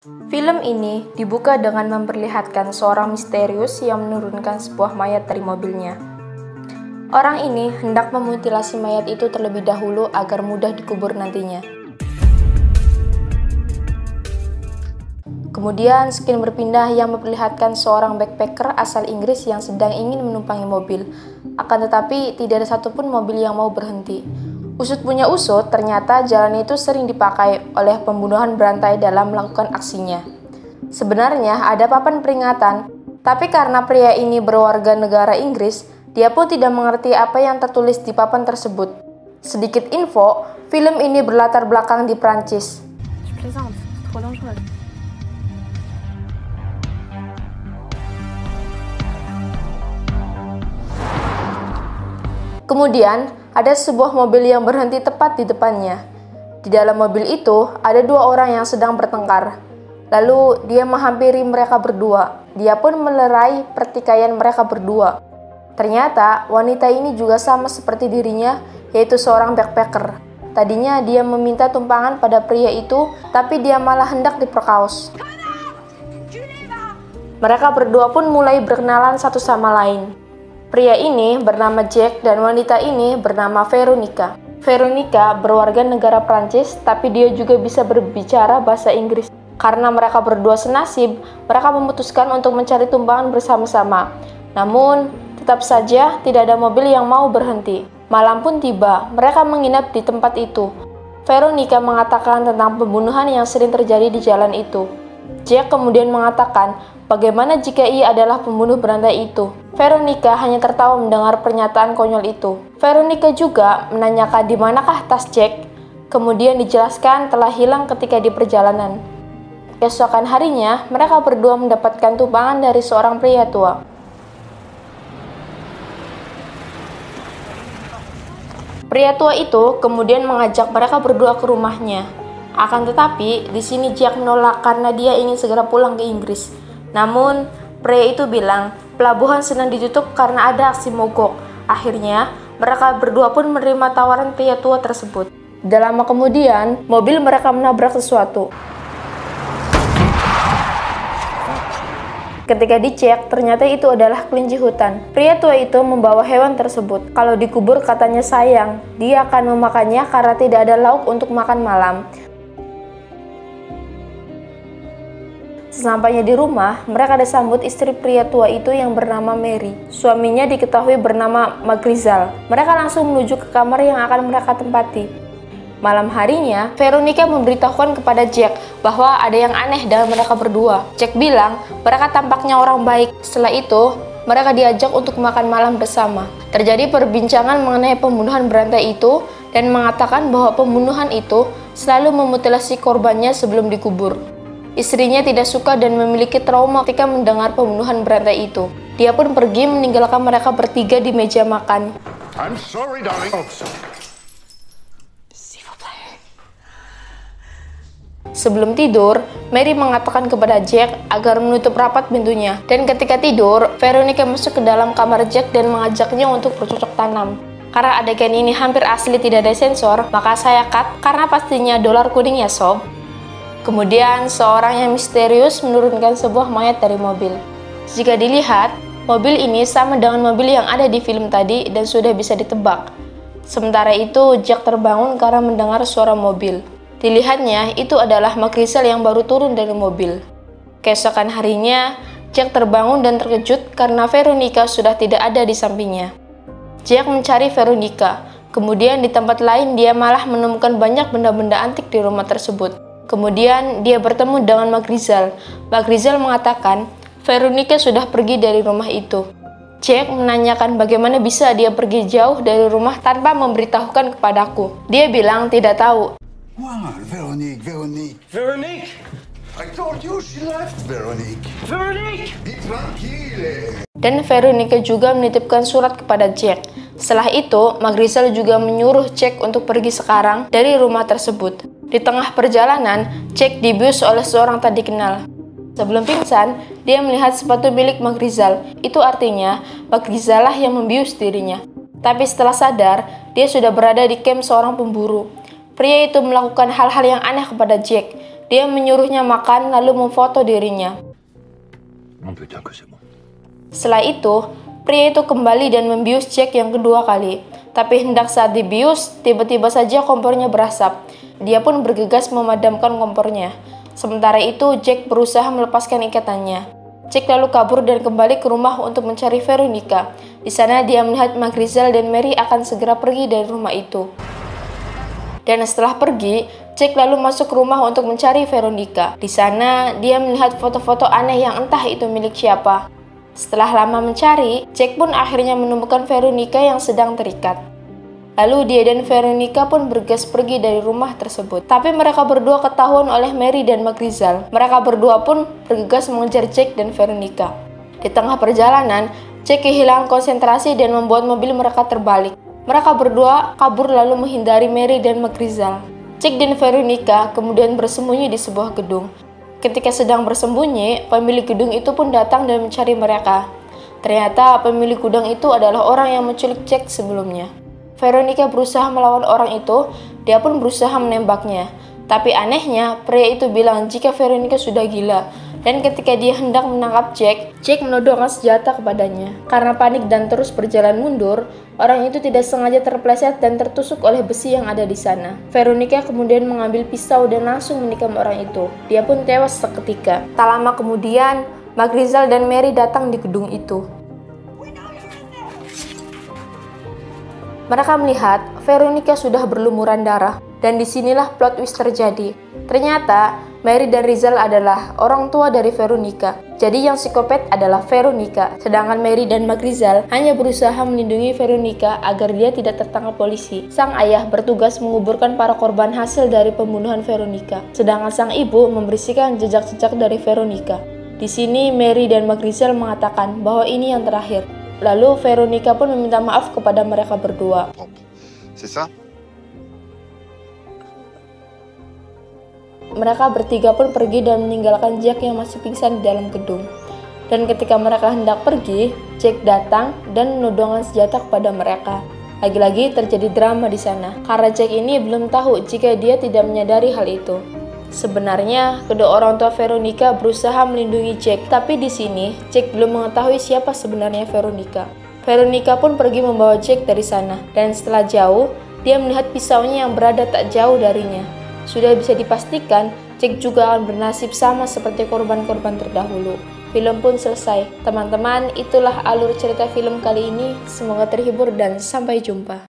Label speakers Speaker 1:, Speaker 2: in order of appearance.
Speaker 1: Film ini dibuka dengan memperlihatkan seorang misterius yang menurunkan sebuah mayat dari mobilnya. Orang ini hendak memutilasi mayat itu terlebih dahulu agar mudah dikubur nantinya. Kemudian scene berpindah yang memperlihatkan seorang backpacker asal Inggris yang sedang ingin menumpangi mobil. Akan tetapi tidak ada satupun mobil yang mau berhenti. Usut punya usut, ternyata jalan itu sering dipakai oleh pembunuhan berantai dalam melakukan aksinya. Sebenarnya ada papan peringatan, tapi karena pria ini berwarga negara Inggris, dia pun tidak mengerti apa yang tertulis di papan tersebut. Sedikit info, film ini berlatar belakang di Prancis. Kemudian, ada sebuah mobil yang berhenti tepat di depannya. Di dalam mobil itu, ada dua orang yang sedang bertengkar. Lalu, dia menghampiri mereka berdua. Dia pun melerai pertikaian mereka berdua. Ternyata, wanita ini juga sama seperti dirinya, yaitu seorang backpacker. Tadinya, dia meminta tumpangan pada pria itu, tapi dia malah hendak diperkaos. Mereka berdua pun mulai berkenalan satu sama lain. Pria ini bernama Jack dan wanita ini bernama Veronica. Veronica berwarga negara Prancis, tapi dia juga bisa berbicara bahasa Inggris. Karena mereka berdua senasib, mereka memutuskan untuk mencari tumpangan bersama-sama. Namun, tetap saja tidak ada mobil yang mau berhenti. Malam pun tiba, mereka menginap di tempat itu. Veronica mengatakan tentang pembunuhan yang sering terjadi di jalan itu. Jack kemudian mengatakan, bagaimana jika ia adalah pembunuh berantai itu? Veronica hanya tertawa mendengar pernyataan konyol itu. Veronica juga menanyakan di manakah tas Jack, kemudian dijelaskan telah hilang ketika di perjalanan. Keesokan harinya, mereka berdua mendapatkan tumpangan dari seorang pria tua. Pria tua itu kemudian mengajak mereka berdua ke rumahnya. Akan tetapi, di sini Jack menolak karena dia ingin segera pulang ke Inggris. Namun, pria itu bilang, pelabuhan sedang ditutup karena ada aksi mogok. Akhirnya, mereka berdua pun menerima tawaran pria tua tersebut. Tidak lama kemudian, mobil mereka menabrak sesuatu. Ketika dicek, ternyata itu adalah kelinci hutan. Pria tua itu membawa hewan tersebut. Kalau dikubur katanya sayang, dia akan memakannya karena tidak ada lauk untuk makan malam. Sesampainya di rumah, mereka disambut istri pria tua itu yang bernama Mary. Suaminya diketahui bernama Magrizal. Mereka langsung menuju ke kamar yang akan mereka tempati. Malam harinya, Veronica memberitahukan kepada Jack bahwa ada yang aneh dalam mereka berdua. Jack bilang, mereka tampaknya orang baik. Setelah itu, mereka diajak untuk makan malam bersama. Terjadi perbincangan mengenai pembunuhan berantai itu dan mengatakan bahwa pembunuhan itu selalu memutilasi korbannya sebelum dikubur. Istrinya tidak suka dan memiliki trauma ketika mendengar pembunuhan berantai itu. Dia pun pergi meninggalkan mereka bertiga di meja makan.
Speaker 2: I'm sorry, darling.
Speaker 1: Sebelum tidur, Mary mengatakan kepada Jack agar menutup rapat pintunya. Dan ketika tidur, Veronica masuk ke dalam kamar Jack dan mengajaknya untuk bercocok tanam. Karena adegan ini hampir asli tidak ada sensor, maka saya cut karena pastinya dolar kuning ya sob. Kemudian, seorang yang misterius menurunkan sebuah mayat dari mobil. Jika dilihat, mobil ini sama dengan mobil yang ada di film tadi dan sudah bisa ditebak. Sementara itu, Jack terbangun karena mendengar suara mobil. Dilihatnya, itu adalah Magrizal yang baru turun dari mobil. Keesokan harinya, Jack terbangun dan terkejut karena Veronica sudah tidak ada di sampingnya. Jack mencari Veronica. Kemudian di tempat lain dia malah menemukan banyak benda-benda antik di rumah tersebut. Kemudian dia bertemu dengan Magrizal. Magrizal mengatakan, Veronica sudah pergi dari rumah itu. Jack menanyakan bagaimana bisa dia pergi jauh dari rumah tanpa memberitahukan kepadaku. Dia bilang tidak tahu.
Speaker 2: Well, Veronique. I told you she left, Veronique. Be tranquille.
Speaker 1: Dan Veronica juga menitipkan surat kepada Jack. Setelah itu, Magrizal juga menyuruh Jack untuk pergi sekarang dari rumah tersebut. Di tengah perjalanan, Jack dibius oleh seorang tak dikenal. Sebelum pingsan, dia melihat sepatu milik Magrizal. Itu artinya, Magrizal lah yang membius dirinya. Tapi setelah sadar, dia sudah berada di kamp seorang pemburu. Pria itu melakukan hal-hal yang aneh kepada Jack. Dia menyuruhnya makan lalu memfoto dirinya.
Speaker 2: Oh putain que c'est bon.
Speaker 1: Setelah itu, pria itu kembali dan membius Jack yang kedua kali. Tapi hendak saat dibius, tiba-tiba saja kompornya berasap. Dia pun bergegas memadamkan kompornya. Sementara itu, Jack berusaha melepaskan ikatannya. Jack lalu kabur dan kembali ke rumah untuk mencari Veronica. Di sana dia melihat Magrizel dan Mary akan segera pergi dari rumah itu. Dan setelah pergi, Jack lalu masuk ke rumah untuk mencari Veronica. Di sana, dia melihat foto-foto aneh yang entah itu milik siapa. Setelah lama mencari, Jack pun akhirnya menemukan Veronica yang sedang terikat. Lalu dia dan Veronica pun bergegas pergi dari rumah tersebut. Tapi mereka berdua ketahuan oleh Mary dan Magrizel. Mereka berdua pun bergegas mengejar Jack dan Veronica. Di tengah perjalanan, Jack kehilangan konsentrasi dan membuat mobil mereka terbalik. Mereka berdua kabur lalu menghindari Mary dan Magrizel. Jack dan Veronica kemudian bersembunyi di sebuah gedung. Ketika sedang bersembunyi, pemilik gedung itu pun datang dan mencari mereka. Ternyata pemilik gudang itu adalah orang yang menculik Jack sebelumnya. Veronica berusaha melawan orang itu, dia pun berusaha menembaknya. Tapi anehnya, pria itu bilang jika Veronica sudah gila. Dan ketika dia hendak menangkap Jack, Jack menodongkan senjata kepadanya. Karena panik dan terus berjalan mundur, orang itu tidak sengaja terpleset dan tertusuk oleh besi yang ada di sana. Veronica kemudian mengambil pisau dan langsung menikam orang itu. Dia pun tewas seketika. Tak lama kemudian, Magrizel dan Mary datang di gedung itu. Mereka melihat Veronica sudah berlumuran darah, dan disinilah plot twist terjadi. Ternyata, Mary dan Rizal adalah orang tua dari Veronica. Jadi yang psikopat adalah Veronica, sedangkan Mary dan Magrizel hanya berusaha melindungi Veronica agar dia tidak tertangkap polisi. Sang ayah bertugas menguburkan para korban hasil dari pembunuhan Veronica, sedangkan sang ibu membersihkan jejak-jejak dari Veronica. Di sini Mary dan Magrizel mengatakan bahwa ini yang terakhir. Lalu Veronica pun meminta maaf kepada mereka berdua.
Speaker 2: C'est ça?
Speaker 1: Mereka bertiga pun pergi dan meninggalkan Jack yang masih pingsan di dalam gedung. Dan ketika mereka hendak pergi, Jack datang dan menodongkan senjata kepada mereka. Lagi-lagi terjadi drama di sana, karena Jack ini belum tahu jika dia tidak menyadari hal itu. Sebenarnya, kedua orang tua Veronica berusaha melindungi Jack, tapi di sini Jack belum mengetahui siapa sebenarnya Veronica. Veronica pun pergi membawa Jack dari sana, dan setelah jauh, dia melihat pisaunya yang berada tak jauh darinya. Sudah bisa dipastikan, Jack juga akan bernasib sama seperti korban-korban terdahulu. Film pun selesai. Teman-teman, itulah alur cerita film kali ini. Semoga terhibur dan sampai jumpa.